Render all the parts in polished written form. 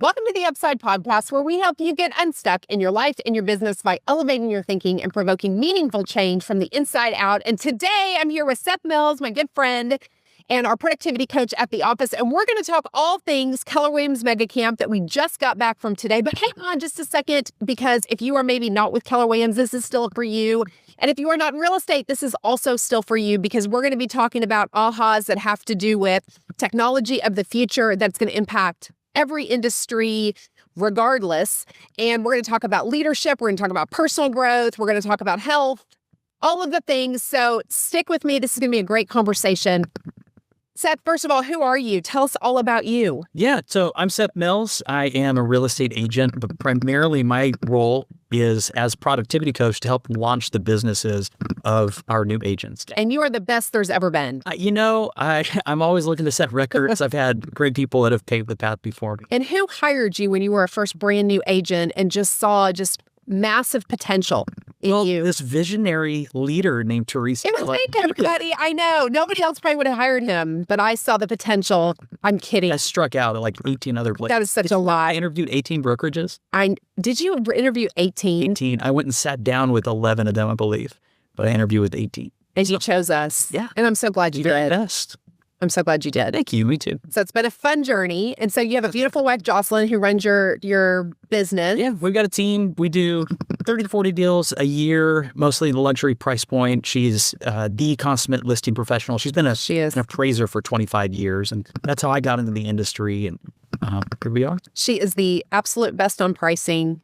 Welcome to the Upside Podcast, where we help you get unstuck in your life and your business by elevating your thinking and provoking meaningful change from the inside out. And today I'm here with Seth Mills, my good friend, and our productivity coach at the office. And we're going to talk all things Keller Williams MegaCamp that we just got back from today. But hang on just a second, because if you are maybe not with Keller Williams, this is still for you. And if you are not in real estate, this is also still for you, because we're going to be talking about ahas that have to do with technology of the future that's going to impact every industry regardless. And we're going to talk about leadership. We're going to talk about personal growth. We're going to talk about health, all of the things. So stick with me. This is going to be a great conversation. Seth, first of all, who are you? Tell us all about you. Yeah, so I'm Seth Mills. I am a real estate agent, but primarily my role is as productivity coach to help launch the businesses of our new agents. And you are the best there's ever been. I'm always looking to set records. I've had great people that have paved the path before me. And who hired you when you were a first brand new agent and just saw massive potential in you? This visionary leader named Teresa. It was like everybody. I know. Nobody else probably would have hired him, but I saw the potential. I'm kidding. I struck out at like 18 other places. That is such a lie. I interviewed 18 brokerages. Did you interview 18? 18. I went and sat down with 11 of them, I believe, but I interviewed with 18. And you chose us. Yeah. And I'm so glad you did. Best. I'm so glad you did. Thank you. Me too. So it's been a fun journey. And so you have a beautiful wife, Jocelyn, who runs your business. Yeah, we've got a team. We do 30 to 40 deals a year, mostly in the luxury price point. She's the consummate listing professional. She's been an appraiser for 25 years. And that's how I got into the industry. And here we are. She is the absolute best on pricing.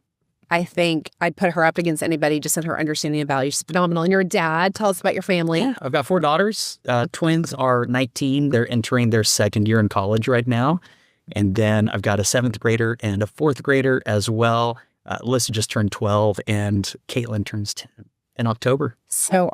I think I'd put her up against anybody just in her understanding of value. She's phenomenal. And you're a dad. Tell us about your family. Yeah, I've got 4 daughters. Twins are 19. They're entering their second year in college right now. And then I've got a 7th grader and a 4th grader as well. Alyssa just turned 12 and Caitlin turns 10 in October. So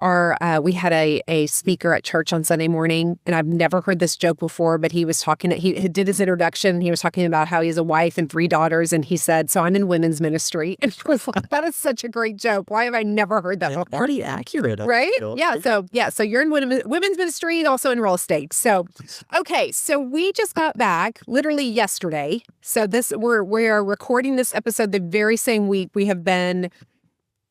we had a speaker at church on Sunday morning, and I've never heard this joke before, but he was talking, he did his introduction, and he was talking about how he has a wife and 3 daughters, and he said, so I'm in women's ministry. And I was like, that is such a great joke. Why have I never heard that before? Pretty accurate. Right? So you're in women's ministry and also in real estate. So, okay. So we just got back literally yesterday. So we are recording this episode the very same week we have been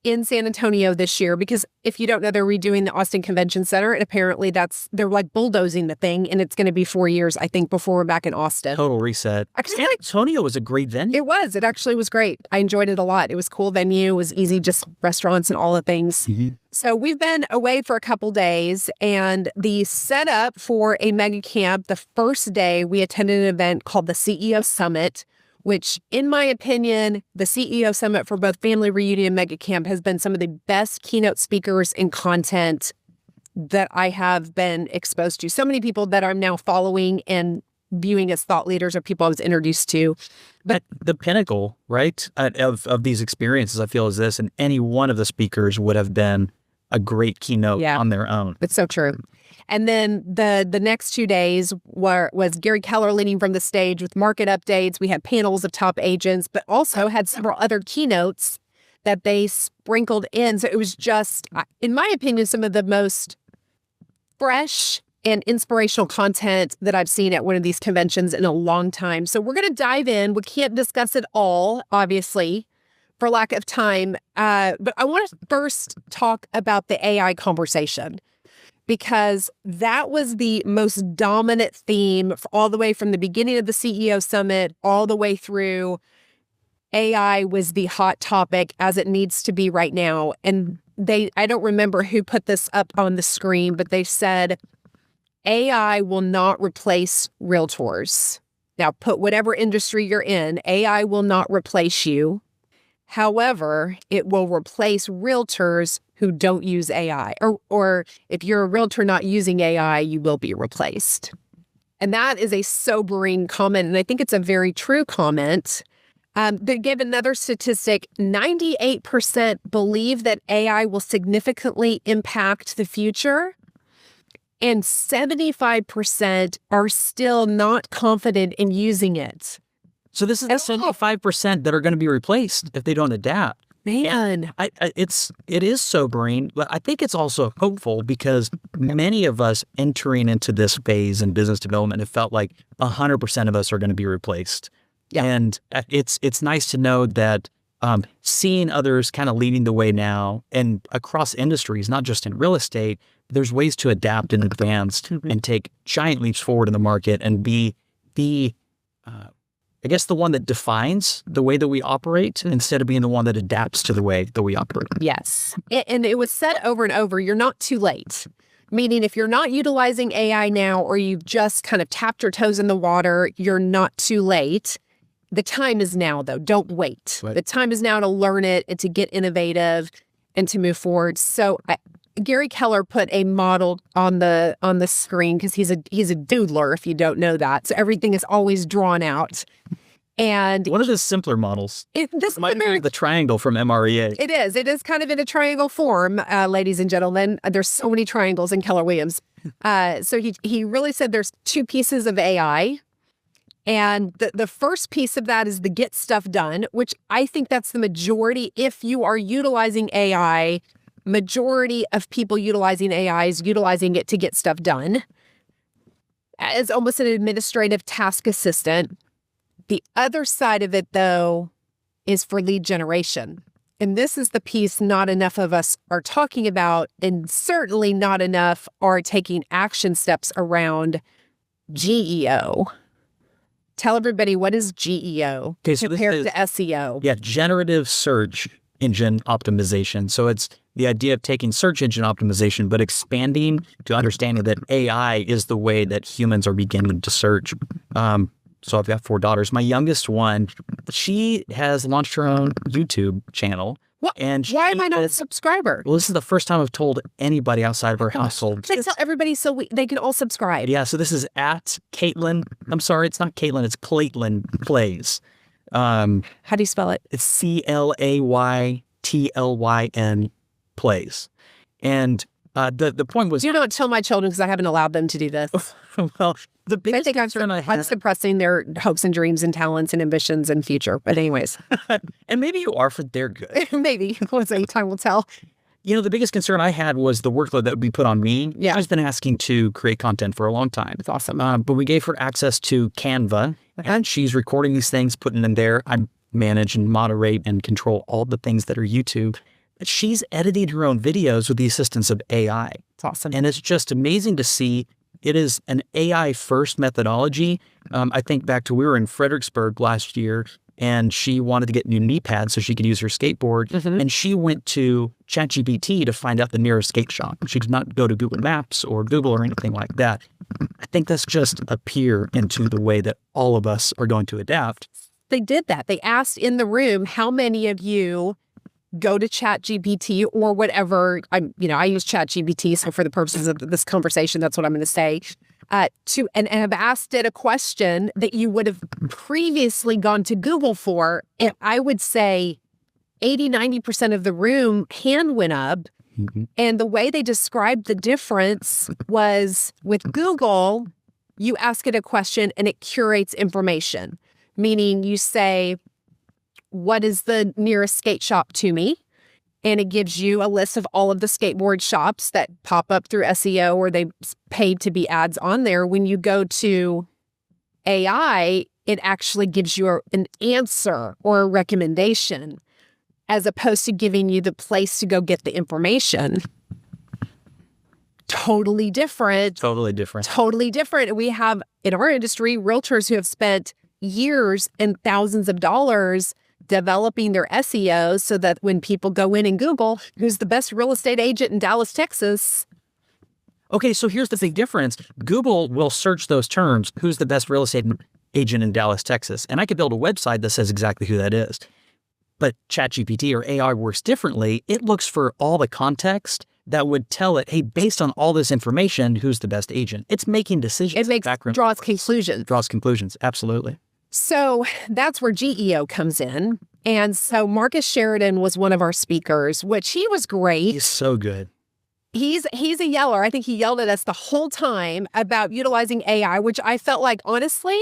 in San Antonio this year, because if you don't know, they're redoing the Austin Convention Center, and apparently they're like bulldozing the thing, and it's going to be 4 years, I think, before we're back in Austin. Total reset. San Antonio was a great venue. It actually was great. I enjoyed it a lot. It was a cool venue. It was easy, just restaurants and all the things. Mm-hmm. So we've been away for a couple days, and the setup for a MegaCamp, the first day we attended an event called the CEO Summit, which, in my opinion, the CEO Summit for both Family Reunion and MegaCamp has been some of the best keynote speakers and content that I have been exposed to. So many people that I'm now following and viewing as thought leaders or people I was introduced to. But the pinnacle, right, of these experiences, I feel, is this, and any one of the speakers would have been a great keynote on their own. It's so true. And then the next 2 days was Gary Keller leading from the stage with market updates. We had panels of top agents, but also had several other keynotes that they sprinkled in. So it was just, in my opinion, some of the most fresh and inspirational content that I've seen at one of these conventions in a long time. So we're going to dive in. We can't discuss it all, obviously, for lack of time. But I want to first talk about the AI conversation, because that was the most dominant theme all the way from the beginning of the CEO Summit all the way through. AI was the hot topic, as it needs to be right now. And I don't remember who put this up on the screen, but they said, AI will not replace realtors. Now, put whatever industry you're in, AI will not replace you. However, it will replace realtors who don't use AI. Or if you're a realtor not using AI, you will be replaced. And that is a sobering comment, and I think it's a very true comment. They gave another statistic. 98% believe that AI will significantly impact the future, and 75% are still not confident in using it. So this is the 75% that are going to be replaced if they don't adapt. Man, it is sobering, but I think it's also hopeful, because many of us entering into this phase in business development have felt like 100% of us are going to be replaced. Yeah. And it's nice to know that seeing others kind of leading the way now and across industries, not just in real estate, there's ways to adapt and advance and take giant leaps forward in the market and be I guess the one that defines the way that we operate instead of being the one that adapts to the way that we operate. Yes. And it was said over and over, you're not too late. Meaning if you're not utilizing AI now, or you've just kind of tapped your toes in the water, you're not too late. The time is now, though. Don't wait. Right. The time is now to learn it and to get innovative and to move forward. So Gary Keller put a model on the screen because he's a doodler, if you don't know that. So everything is always drawn out. And one of the simpler models. This might be the triangle from MREA. It is. It is kind of in a triangle form, ladies and gentlemen. There's so many triangles in Keller Williams. So he really said there's two pieces of AI. And the first piece of that is the get stuff done, which I think that's the majority. If you are utilizing AI, majority of people utilizing AI is utilizing it to get stuff done as almost an administrative task assistant. The other side of it, though, is for lead generation. And this is the piece not enough of us are talking about, and certainly not enough are taking action steps around GEO. Tell everybody, what is GEO compared to SEO? Yeah, Generative Search Engine Optimization. So it's the idea of taking search engine optimization, but expanding to understanding that AI is the way that humans are beginning to search. So I've got 4 daughters. My youngest one, she has launched her own YouTube channel. What? And why am I not a subscriber? Well, this is the first time I've told anybody outside of our household. Tell everybody so they can all subscribe. Yeah, so this is at Caitlin. I'm sorry, it's not Caitlin, it's Clayton Plays. How do you spell it? It's CLAYTLYN Plays. And the point was... You don't tell my children because I haven't allowed them to do this. Well, the biggest I think I'm suppressing their hopes and dreams and talents and ambitions and future. But anyways. And maybe you are for their good. Maybe. Time will tell. You know, the biggest concern I had was the workload that would be put on me. Yeah. I've been asking to create content for a long time. It's awesome. But we gave her access to Canva, and she's recording these things, putting them there. I manage and moderate and control all the things that are YouTube. But she's editing her own videos with the assistance of AI. It's awesome. And it's just amazing to see. It is an AI-first methodology. I think back to we were in Fredericksburg last year, and she wanted to get new knee pads so she could use her skateboard. Mm-hmm. And she went to ChatGPT to find out the nearest skate shop. She did not go to Google Maps or Google or anything like that. I think that's just a peer into the way that all of us are going to adapt. They did that. They asked in the room, how many of you go to ChatGPT or whatever. I use ChatGPT, so for the purposes of this conversation, that's what I'm going to say. And have asked it a question that you would have previously gone to Google for, and I would say 80-90% of the room hand went up. Mm-hmm. And the way they described the difference was with Google, you ask it a question and it curates information, meaning you say, what is the nearest skate shop to me? And it gives you a list of all of the skateboard shops that pop up through SEO or they paid to be ads on there. When you go to AI, it actually gives you an answer or a recommendation as opposed to giving you the place to go get the information. Totally different. Totally different. Totally different. We have in our industry realtors who have spent years and thousands of dollars developing their SEO so that when people go in and Google, who's the best real estate agent in Dallas, Texas? Okay, so here's the big difference. Google will search those terms, who's the best real estate agent in Dallas, Texas? And I could build a website that says exactly who that is. But ChatGPT or AI works differently. It looks for all the context that would tell it, hey, based on all this information, who's the best agent? It's making decisions. It draws conclusions. Draws conclusions, absolutely. So that's where GEO comes in. And so Marcus Sheridan was one of our speakers, which he was great. He's so good. He's a yeller. I think he yelled at us the whole time about utilizing AI, which I felt like, honestly,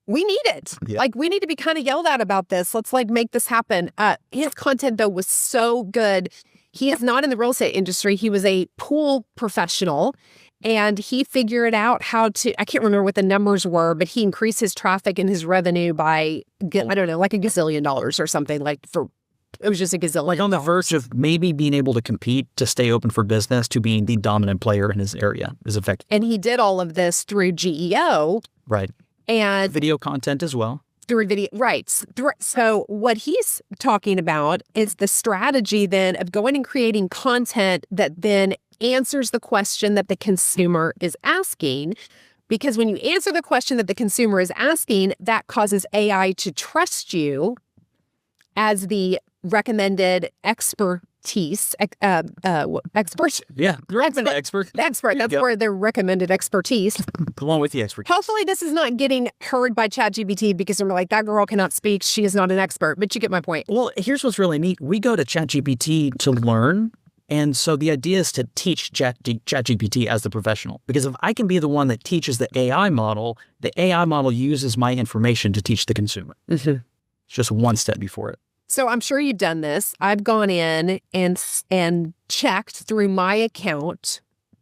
we need it. Yeah. Like, we need to be kind of yelled at about this. Let's make this happen. His content, though, was so good. He is not in the real estate industry. He was a pool professional. And he figured out how to, I can't remember what the numbers were, but he increased his traffic and his revenue by, I don't know, like $1 gazillion or something, like it was just $1 gazillion. Like on the verge of maybe being able to compete to stay open for business to being the dominant player in his area is effective. And he did all of this through GEO. Right. And video content as well. Through video, right. So what he's talking about is the strategy then of going and creating content that then answers the question that the consumer is asking. Because when you answer the question that the consumer is asking, that causes AI to trust you as the recommended expertise, expert. Yeah, recommended expert. Expert. That's where they're recommended expertise. Along with the expertise. Hopefully this is not getting heard by ChatGPT because they're like, that girl cannot speak. She is not an expert. But you get my point. Well, here's what's really neat. We go to ChatGPT to learn. And so the idea is to teach ChatGPT as the professional. Because if I can be the one that teaches the AI model uses my information to teach the consumer. Mm-hmm. It's just one step before it. So I'm sure you've done this. I've gone in and checked through my account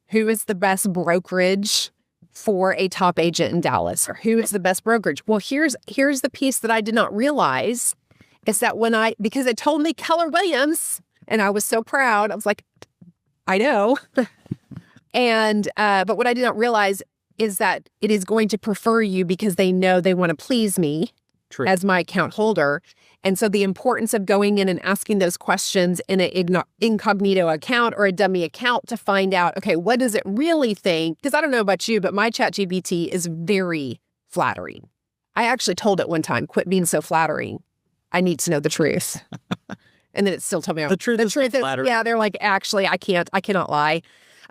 who is the best brokerage for a top agent in Dallas, or who is the best brokerage. Well, here's the piece that I did not realize is that because it told me Keller Williams, and I was so proud, I was like, I know. And but what I did not realize is that it is going to prefer you because they know they want to please me. True. As my account holder. And so the importance of going in and asking those questions in an incognito account or a dummy account to find out, okay, what does it really think? Because I don't know about you, but my ChatGPT is very flattering. I actually told it one time, quit being so flattering. I need to know the truth. And then it still told me the truth is flattering. Yeah, they're like, actually, I cannot lie.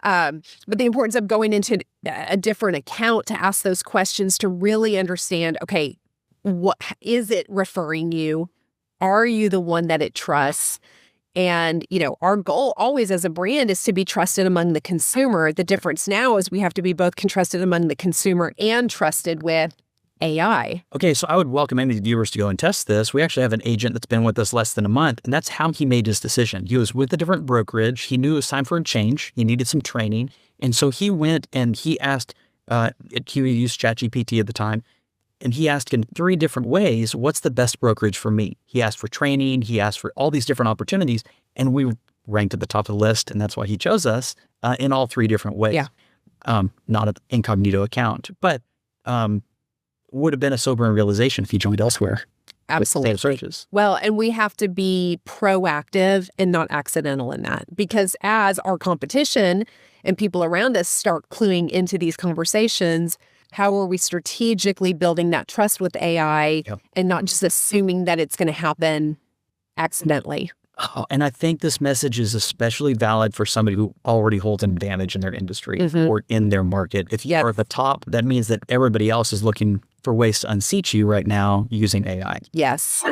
But the importance of going into a different account to ask those questions to really understand, okay, what is it referring you? Are you the one that it trusts? And, our goal always as a brand is to be trusted among the consumer. The difference now is we have to be both trusted among the consumer and trusted with AI. Okay, so I would welcome any viewers to go and test this. We actually have an agent that's been with us less than a month, and that's how he made his decision. He was with a different brokerage. He knew it was time for a change. He needed some training. And so he went and he asked, he used ChatGPT at the time, and he asked in 3 different ways, what's the best brokerage for me? He asked for training. He asked for all these different opportunities, and we ranked at the top of the list, and that's why he chose us in all 3 different ways. Yeah. Not an incognito account, but would have been a sobering realization if he joined elsewhere. Absolutely. With the same searches. Well, and we have to be proactive and not accidental in that, because as our competition and people around us start cluing into these conversations, how are we strategically building that trust with AI and not just assuming that it's going to happen accidentally? Oh, and I think this message is especially valid for somebody who already holds an advantage in their industry or in their market. If you are at the top, that means that everybody else is looking for ways to unseat you right now using AI. Yes.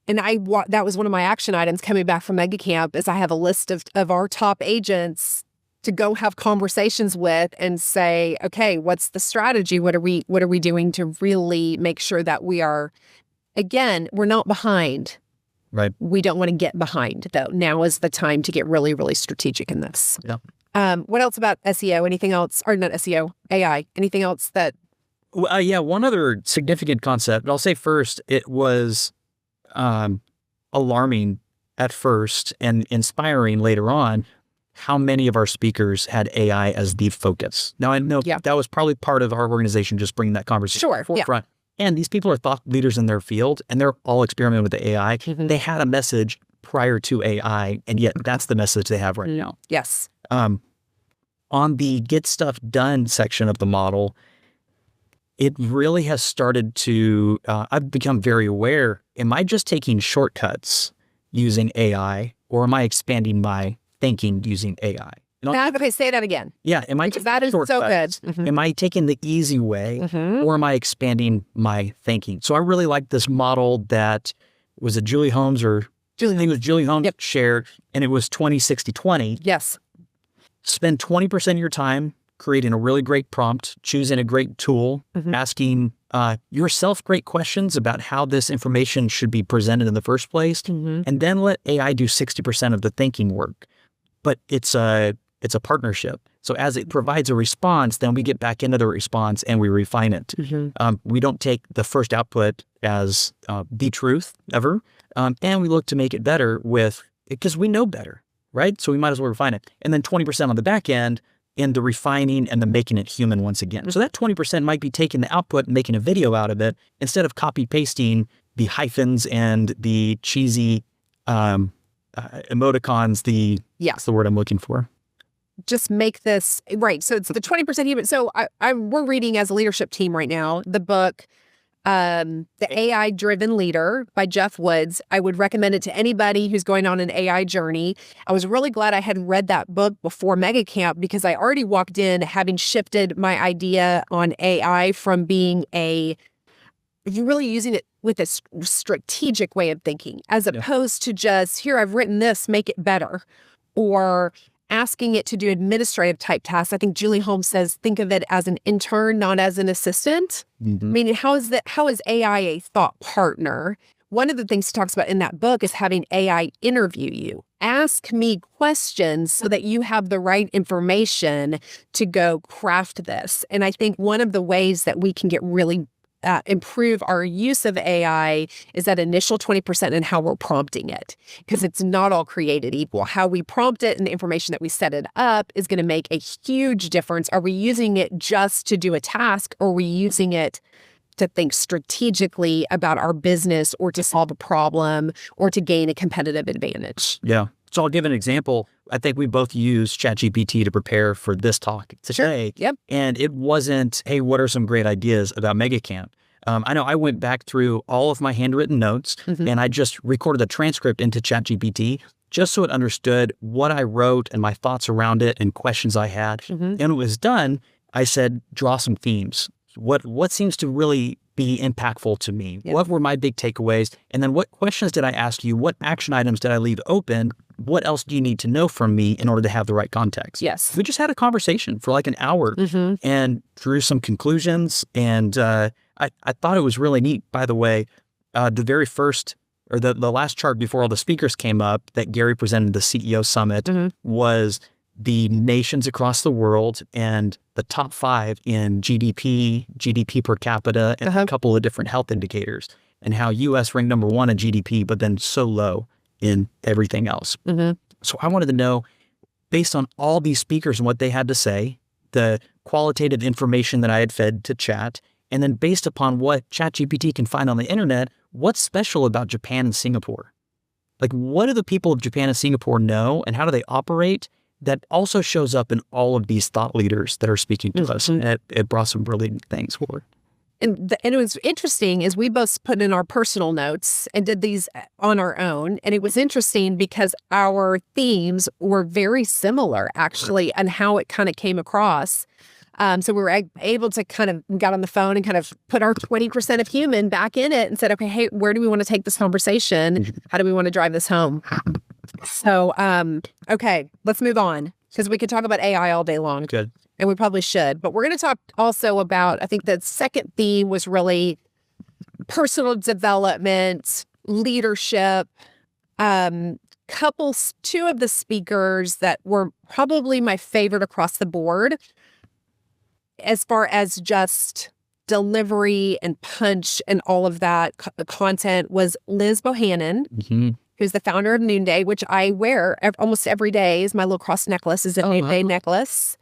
And that was one of my action items coming back from MegaCamp is I have a list of our top agents to go have conversations with and say, okay, what's the strategy? What are we doing to really make sure that we are, again, we're not behind. Right. We don't want to get behind, though. Now is the time to get really, really strategic in this. Yeah. What else about SEO? Anything else? Or not SEO, AI. Anything else that... one other significant concept. I'll say first, it was alarming at first and inspiring later on how many of our speakers had AI as the focus. Now, I know that was probably part of our organization just bringing that conversation to the forefront. And these people are thought leaders in their field, and they're all experimenting with the AI. They had a message prior to AI, and yet that's the message they have right now. Yes. On the get stuff done section of the model, it really has started to, I've become very aware, am I just taking shortcuts using AI, or am I expanding my thinking using AI? Okay, say that again. Yeah, am I because that is so good. Am I taking the easy way, or am I expanding my thinking? So I really like this model that was it Julie Holmes or I think it was Julie Holmes shared, and it was 20-60-20. Yes. Spend 20% of your time creating a really great prompt, choosing a great tool, asking yourself great questions about how this information should be presented in the first place, and then let AI do 60% of the thinking work. But it's a partnership. So as it provides a response, then we get back into the response and we refine it. We don't take the first output as the truth ever. And we look to make it better because we know better, right? So we might as well refine it. And then 20% on the back end in the refining and the making it human once again. So that 20% might be taking the output and making a video out of it instead of copy pasting the hyphens and the cheesy emoticons, that's the word I'm looking for. Just make this, right. So it's the 20% human. So we're reading as a leadership team right now, the book, The AI Driven Leader by Jeff Woods. I would recommend it to anybody who's going on an AI journey. I was really glad I had read that book before MegaCamp because I already walked in having shifted my idea on AI from being really using it with a strategic way of thinking, as opposed to just, here, I've written this, make it better, or asking it to do administrative type tasks. I think Julie Holmes says, think of it as an intern, not as an assistant. Meaning, how is AI a thought partner? One of the things he talks about in that book is having AI interview you. Ask me questions so that you have the right information to go craft this. And I think one of the ways that we can get really improve our use of AI is that initial 20% in how we're prompting it, because it's not all created equal. How we prompt it and the information that we set it up is going to make a huge difference. Are we using it just to do a task, or are we using it to think strategically about our business or to solve a problem or to gain a competitive advantage? Yeah. So I'll give an example. I think we both used ChatGPT to prepare for this talk today. Sure. Yep. And it wasn't, hey, what are some great ideas about MegaCamp? I know I went back through all of my handwritten notes and I just recorded a transcript into ChatGPT just so it understood what I wrote and my thoughts around it and questions I had. And when it was done, I said, draw some themes. What seems to really be impactful to me? Yep. What were my big takeaways? And then what questions did I ask you? What action items did I leave open? What else do you need to know from me in order to have the right context? Yes. We just had a conversation for like an hour and drew some conclusions. And I thought it was really neat, by the way. The very first, or the last chart before all the speakers came up that Gary presented at the CEO Summit was the nations across the world and the top 5 in GDP per capita, and a couple of different health indicators, and how U.S. ranked number 1 in GDP, but then so low in everything else. So I wanted to know, based on all these speakers and what they had to say, the qualitative information that I had fed to chat, and then based upon what ChatGPT can find on the internet, what's special about Japan and Singapore? Like, what do the people of Japan and Singapore know, and how do they operate? That also shows up in all of these thought leaders that are speaking to us. And it brought some brilliant things forward. And it was interesting is we both put in our personal notes and did these on our own. And it was interesting because our themes were very similar, actually, and how it kind of came across. So we were able to kind of got on the phone and kind of put our 20% of human back in it and said, okay, hey, where do we want to take this conversation? How do we want to drive this home? So, okay, let's move on, because we could talk about AI all day long. Good. And we probably should. But we're going to talk also about, I think the second theme was really personal development, leadership. Two of the speakers that were probably my favorite across the board, as far as just delivery and punch and all of that content, was Liz Bohannon, who's the founder of Noonday, which I wear almost every day. Is my little cross necklace is a Noonday necklace.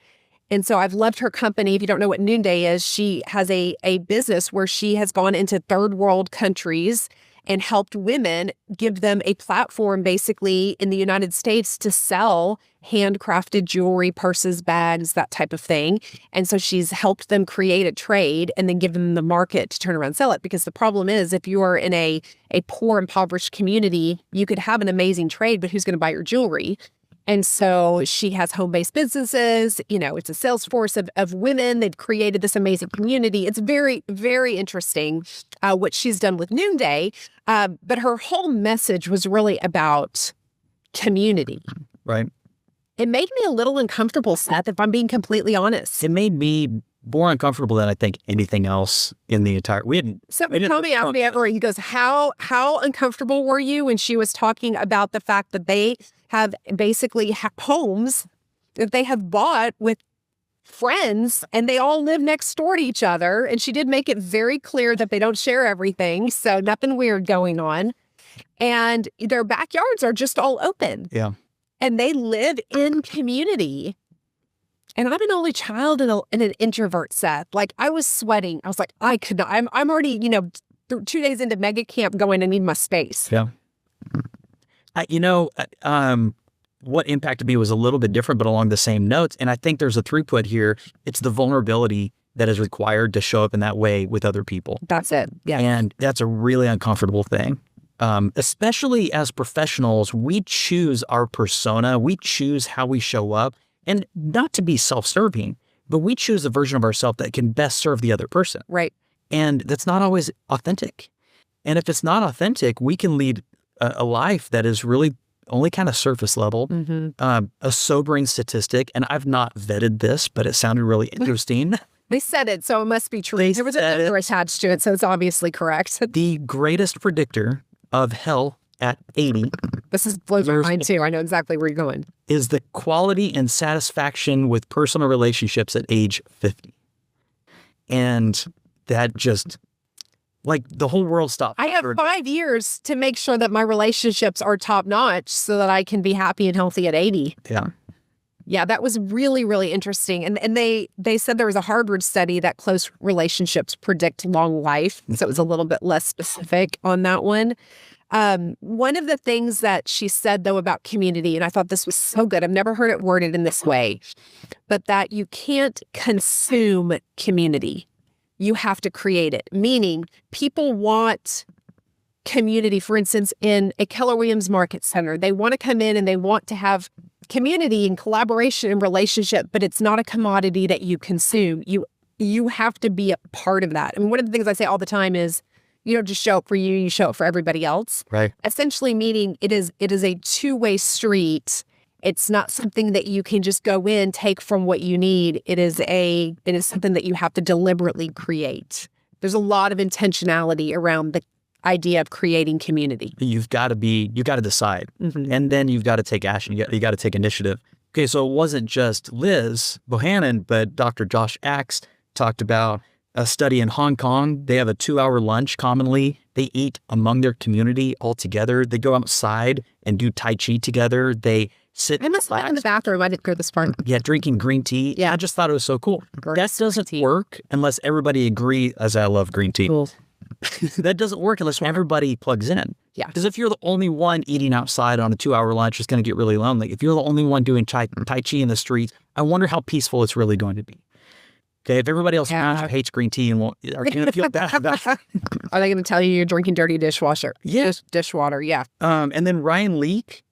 And so I've loved her company. If you don't know what Noonday is, she has a business where she has gone into third world countries and helped women, give them a platform basically in the United States to sell handcrafted jewelry, purses, bags, that type of thing. And so she's helped them create a trade and then give them the market to turn around and sell it. Because the problem is, if you are in a poor, impoverished community, you could have an amazing trade, but who's going to buy your jewelry? And so she has home-based businesses. You know, it's a sales force of women. They've created this amazing community. It's very, very interesting what she's done with Noonday. But her whole message was really about community. Right. It made me a little uncomfortable, Seth, if I'm being completely honest. It made me more uncomfortable than I think anything else in the entire. So Tommy asked me ever, he goes, how uncomfortable were you when she was talking about the fact that they have basically homes that they have bought with friends and they all live next door to each other. And she did make it very clear that they don't share everything. So nothing weird going on. And their backyards are just all open. Yeah. And they live in community. And I'm an only child and an introvert, Seth. Like, I was sweating. I was like, I could not. I'm already, 2 days into MegaCamp going, I need my space. Yeah. What impacted me was a little bit different, but along the same notes. And I think there's a throughput here. It's the vulnerability that is required to show up in that way with other people. That's it. Yeah. And that's a really uncomfortable thing. Especially as professionals, we choose our persona. We choose how we show up, and not to be self-serving, but we choose a version of ourselves that can best serve the other person. Right. And that's not always authentic. And if it's not authentic, we can lead a life that is really only kind of surface level. A sobering statistic, and I've not vetted this, but it sounded really interesting. They said it, so it must be true. There was a number attached to it, so it's obviously correct. The greatest predictor of health at 80. This blows my mind too. I know exactly where you're going. Is the quality and satisfaction with personal relationships at age 50. And that just, like, the whole world stopped. I have 5 years to make sure that my relationships are top notch so that I can be happy and healthy at 80. Yeah. Yeah, that was really, really interesting. And they said there was a Harvard study that close relationships predict long life. So it was a little bit less specific on that one. One of the things that she said, though, about community, and I thought this was so good, I've never heard it worded in this way, but that you can't consume community. You have to create it, meaning people want community. For instance, in a Keller Williams Market Center, they want to come in and they want to have community and collaboration and relationship, but it's not a commodity that you consume. You have to be a part of that. I mean, one of the things I say all the time is, you don't just show up for you, you show up for everybody else. Right. Essentially meaning it is a two-way street. It's not something that you can just go in, take from what you need. It is something that you have to deliberately create. There's a lot of intentionality around the idea of creating community. You've got to decide. And then you've got to take action. You got to take initiative. Okay, so it wasn't just Liz Bohannon, but Dr. Josh Axe talked about a study in Hong Kong. They have a 2-hour lunch commonly. They eat among their community all together. They go outside and do Tai Chi together. They sit. I must lie in the bathroom. I didn't go this part. Yeah, drinking green tea. Yeah, I just thought it was so cool. That doesn't work unless everybody agree, as I love green tea. Cool. That doesn't work unless everybody plugs in. Yeah. Because if you're the only one eating outside on a 2-hour lunch, it's going to get really lonely. If you're the only one doing Tai Chi in the streets, I wonder how peaceful it's really going to be. Okay, if everybody else hates green tea and are going to feel bad about it. Are they going to tell you you're drinking dirty dishwasher? Yeah. Dishwater, yeah. And then Ryan Leake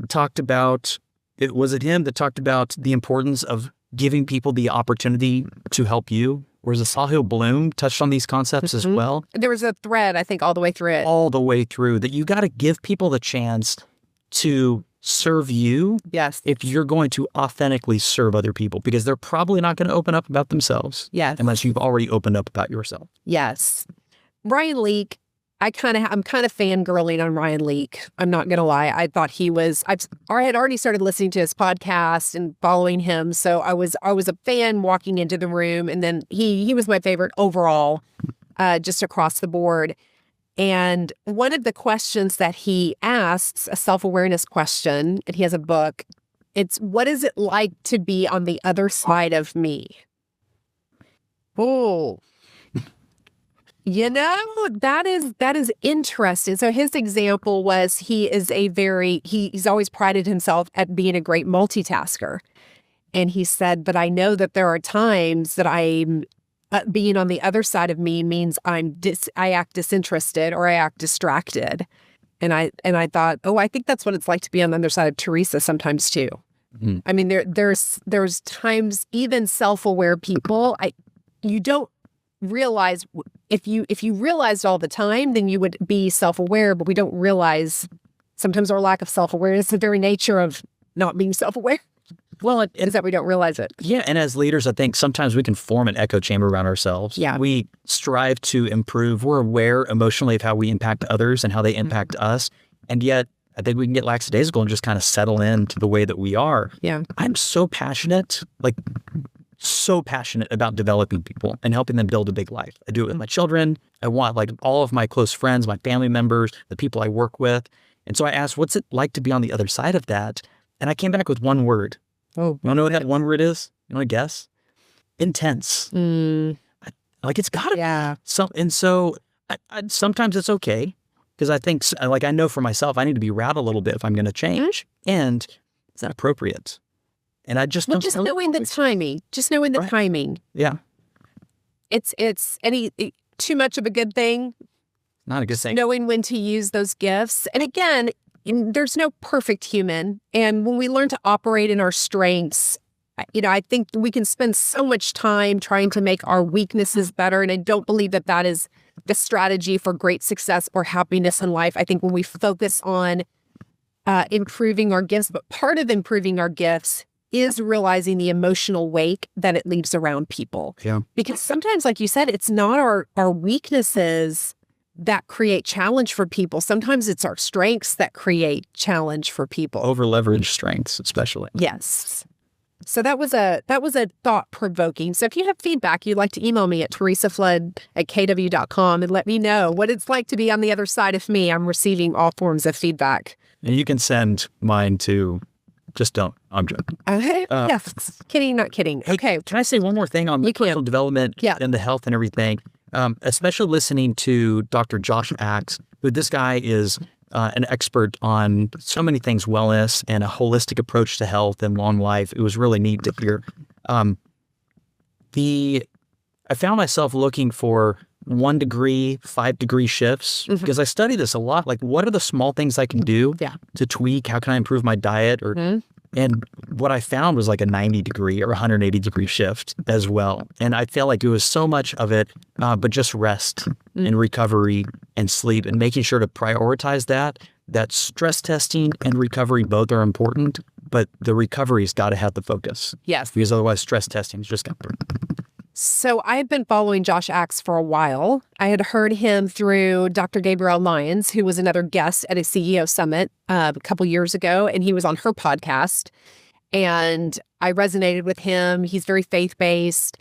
talked about, was it him that talked about the importance of giving people the opportunity to help you? Whereas Sahil Bloom touched on these concepts as well. There was a thread, I think, all the way through it. All the way through, that you got to give people the chance to serve you. Yes. If you're going to authentically serve other people, because they're probably not going to open up about themselves. Yes. Unless you've already opened up about yourself. Yes. Ryan Leake, I'm kind of fangirling on Ryan Leake. I'm not going to lie. I thought I had already started listening to his podcast and following him. So I was a fan walking into the room, and then he was my favorite overall, just across the board. And one of the questions that he asks, a self-awareness question, and he has a book, it's, what is it like to be on the other side of me? Oh, that is interesting. So his example was he's always prided himself at being a great multitasker. And he said, but I know that there are times that I'm being on the other side of me means I act disinterested or I act distracted. And I thought, I think that's what it's like to be on the other side of Teresa sometimes too. Mm-hmm. I mean, there's times, even self-aware people, you don't realize, if you realized all the time, then you would be self-aware, but we don't realize sometimes our lack of self-awareness, the very nature of not being self-aware. Well, is that we don't realize it. Yeah. And as leaders, I think sometimes we can form an echo chamber around ourselves. Yeah. We strive to improve. We're aware emotionally of how we impact others and how they impact us. And yet I think we can get lackadaisical and just kind of settle into the way that we are. Yeah. I'm so passionate. Like, so passionate about developing people and helping them build a big life. I do it with my children. I want like all of my close friends, my family members, the people I work with. And so I asked, what's it like to be on the other side of that? And I came back with one word. Oh, You want to know what that one word is? You want to guess? Intense. Like it's got to be. So sometimes it's okay because I think, like I know for myself, I need to be rad a little bit if I'm going to change. And is that appropriate? And I just don't know. Knowing the timing. Just knowing the timing. Yeah. It's too much of a good thing. Not a good thing. Knowing when to use those gifts. And again, there's no perfect human. And when we learn to operate in our strengths, I think we can spend so much time trying to make our weaknesses better. And I don't believe that that is the strategy for great success or happiness in life. I think when we focus on improving our gifts, but part of improving our gifts is realizing the emotional weight that it leaves around people. Yeah. Because sometimes, like you said, it's not our weaknesses that create challenge for people. Sometimes it's our strengths that create challenge for people. Over leveraged strengths, especially. Yes. So that was a thought provoking. So if you have feedback, you'd like to email me at teresaflood@kw.com and let me know what it's like to be on the other side of me. I'm receiving all forms of feedback. And you can send mine to, just don't. I'm joking. Okay. Yes. Kidding, not kidding. Hey, okay. Can I say one more thing on personal development and the health and everything? Especially listening to Dr. Josh Axe, who this guy is an expert on so many things, wellness and a holistic approach to health and long life. It was really neat to hear. I found myself looking for 1 degree, 5 degree shifts because I study this a lot. Like, what are the small things I can do to tweak? How can I improve my diet? And what I found was like a 90 degree or 180 degree shift as well. And I felt like it was so much of it, but just rest and recovery and sleep and making sure to prioritize that stress testing and recovery both are important, but the recovery's got to have the focus. Yes. Because otherwise stress testing is just going to. So I've been following Josh Axe for a while. I had heard him through Dr. Gabrielle Lyons, who was another guest at a CEO summit a couple years ago, and he was on her podcast. And I resonated with him. He's very faith-based.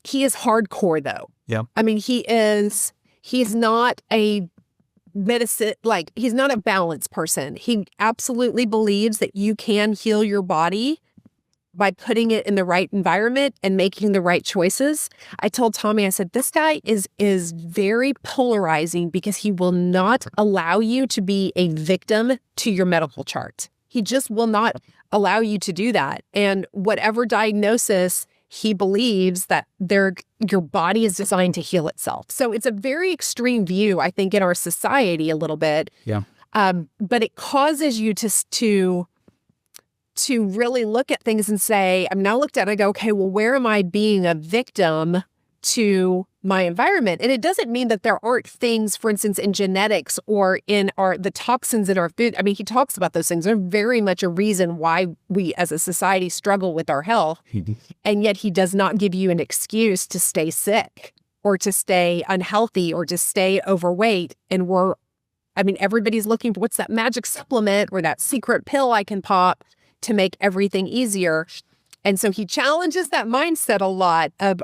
He is hardcore, though. Yeah. I mean, he's not a medicine, like he's not a balanced person. He absolutely believes that you can heal your body by putting it in the right environment and making the right choices. I told Tommy, I said, this guy is very polarizing because he will not allow you to be a victim to your medical chart. He just will not allow you to do that. And whatever diagnosis he believes that your body is designed to heal itself. So it's a very extreme view, I think, in our society a little bit. Yeah. But it causes you to really look at things and say, I'm now looked at it, I go, okay, well, where am I being a victim to my environment? And it doesn't mean that there aren't things, for instance, in genetics or in the toxins in our food. I mean, he talks about those things. They're very much a reason why we as a society struggle with our health. And yet he does not give you an excuse to stay sick or to stay unhealthy or to stay overweight. And everybody's looking for what's that magic supplement or that secret pill I can pop to make everything easier. And so he challenges that mindset a lot of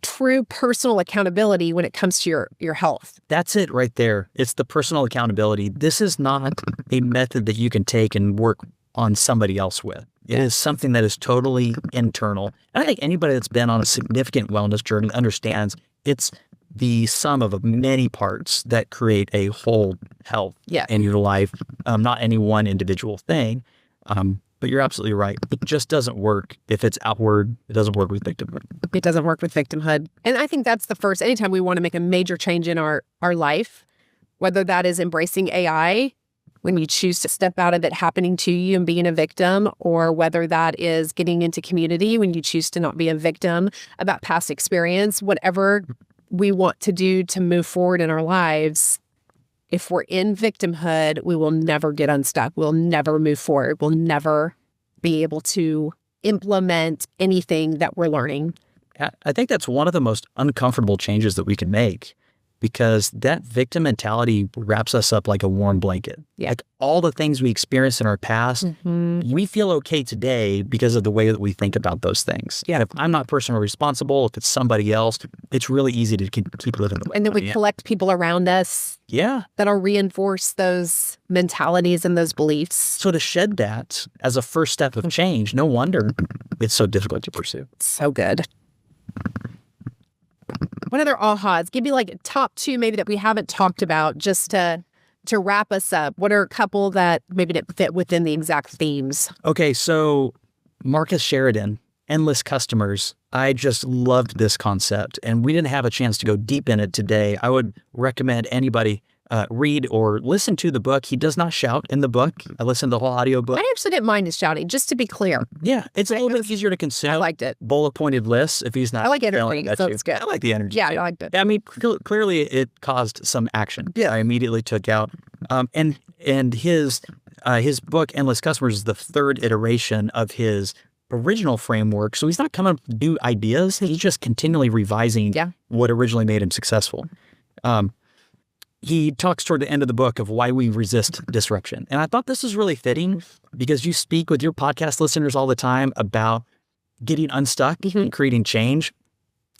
true personal accountability when it comes to your health. That's it right there. It's the personal accountability. This is not a method that you can take and work on somebody else with. It is something that is totally internal. And I think anybody that's been on a significant wellness journey understands it's the sum of many parts that create a whole health in your life, not any one individual thing. But you're absolutely right. It just doesn't work if it's outward. It doesn't work with victimhood. It doesn't work with victimhood. And I think that's the first, anytime we want to make a major change in our life, whether that is embracing AI, when you choose to step out of it happening to you and being a victim, or whether that is getting into community, when you choose to not be a victim about past experience, whatever we want to do to move forward in our lives, if we're in victimhood, we will never get unstuck. We'll never move forward. We'll never be able to implement anything that we're learning. I think that's one of the most uncomfortable changes that we can make because that victim mentality wraps us up like a warm blanket. Yeah. Like all the things we experienced in our past, we feel okay today because of the way that we think about those things. Yeah. If I'm not personally responsible, if it's somebody else, it's really easy to keep living the way. And then we collect people around us that'll reinforce those mentalities and those beliefs. So to shed that as a first step of change, no wonder it's so difficult to pursue. So good. What other ahas? Give me like top 2 maybe that we haven't talked about just to wrap us up. What are a couple that maybe that fit within the exact themes? Okay, so Marcus Sheridan, Endless Customers. I just loved this concept, and we didn't have a chance to go deep in it today. I would recommend anybody read or listen to the book. He does not shout in the book. I listened to the whole audio book. I actually didn't mind his shouting, just to be clear. Yeah, it's a little bit easier to consume. I liked it. Bullet pointed lists if he's not. I like energy, so it's good. I like the energy. Yeah, I liked it. I mean, clearly it caused some action. Yeah, I immediately took out. And his book, Endless Customers, is the 3rd iteration of his original framework. So he's not coming up with new ideas. He's just continually revising what originally made him successful. He talks toward the end of the book of why we resist disruption. And I thought this was really fitting because you speak with your podcast listeners all the time about getting unstuck and creating change.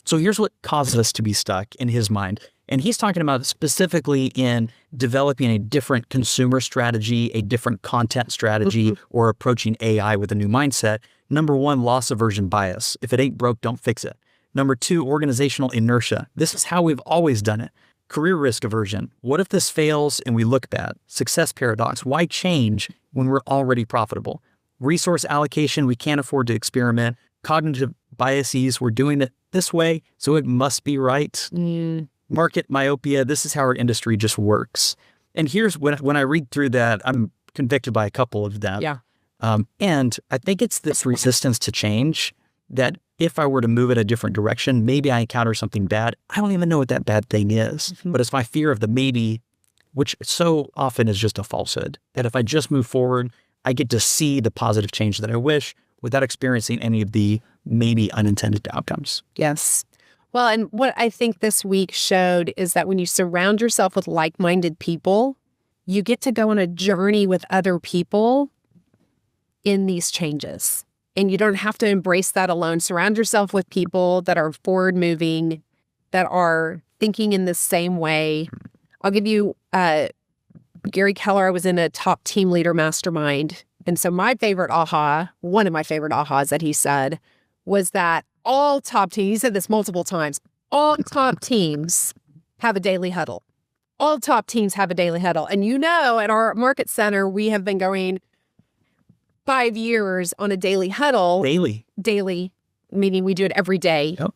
So here's what causes us to be stuck in his mind. And he's talking about specifically in developing a different consumer strategy, a different content strategy, or approaching AI with a new mindset. Number 1, loss aversion bias. If it ain't broke, don't fix it. Number 2, organizational inertia. This is how we've always done it. Career risk aversion. What if this fails and we look bad? Success paradox. Why change when we're already profitable? Resource allocation. We can't afford to experiment. Cognitive biases. We're doing it this way, so it must be right. Market myopia. This is how our industry just works. And here's when I read through that, I'm convicted by a couple of them. Yeah. And I think it's this resistance to change that if I were to move in a different direction, maybe I encounter something bad. I don't even know what that bad thing is, but it's my fear of the maybe, which so often is just a falsehood. That if I just move forward, I get to see the positive change that I wish without experiencing any of the maybe unintended outcomes. Yes. Well, and what I think this week showed is that when you surround yourself with like-minded people, you get to go on a journey with other people in these changes. And you don't have to embrace that alone. Surround yourself with people that are forward-moving, that are thinking in the same way. I'll give you Gary Keller. I was in a top team leader mastermind. And so my favorite aha, one of my favorite ahas that he said was that all top teams, he said this multiple times, all top teams have a daily huddle. All top teams have a daily huddle. And you know, at our market center, we have been going 5 years on a daily huddle. Daily, meaning we do it every day. Yep.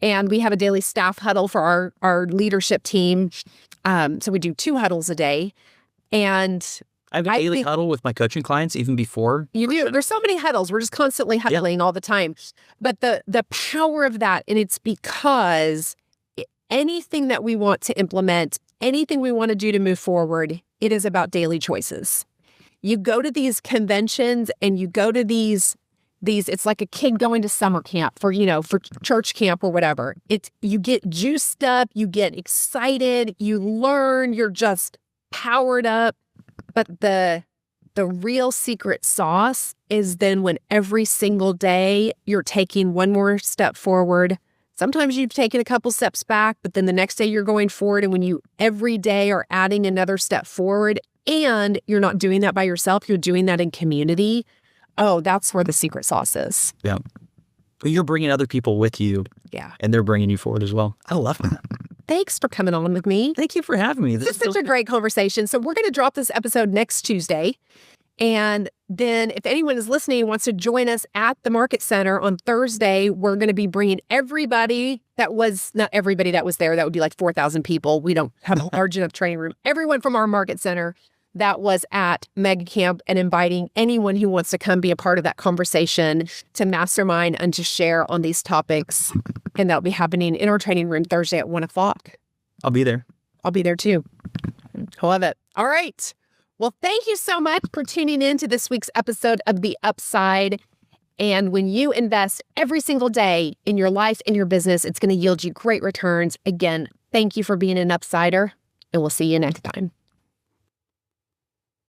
And we have a daily staff huddle for our leadership team. So we do 2 huddles a day. And I have a daily huddle with my coaching clients even before. You do. There's so many huddles. We're just constantly huddling all the time. But the power of that, and it's because anything that we want to implement, anything we want to do to move forward, it is about daily choices. You go to these conventions and you go to these, it's like a kid going to summer camp for church camp or whatever. You get juiced up, you get excited, you learn, you're just powered up. But the real secret sauce is then when every single day you're taking one more step forward. Sometimes you've taken a couple steps back, but then the next day you're going forward. And when you every day are adding another step forward, and you're not doing that by yourself, you're doing that in community. Oh, that's where the secret sauce is. Yeah. But you're bringing other people with you. Yeah. And they're bringing you forward as well. I love that. Thanks for coming on with me. Thank you for having me. This is such a great conversation. So we're going to drop this episode next Tuesday. And then if anyone is listening and wants to join us at the Market Center on Thursday, we're going to be bringing everybody not everybody that was there. That would be like 4,000 people. We don't have a large enough training room. Everyone from our Market Center that was at MegaCamp, and inviting anyone who wants to come be a part of that conversation to mastermind and to share on these topics. And that'll be happening in our training room Thursday at 1:00. I'll be there. I'll be there too. I love it. All right. Well, thank you so much for tuning in to this week's episode of The Upside. And when you invest every single day in your life and your business, it's going to yield you great returns. Again, Thank you for being an Upsider, and we'll see you next time.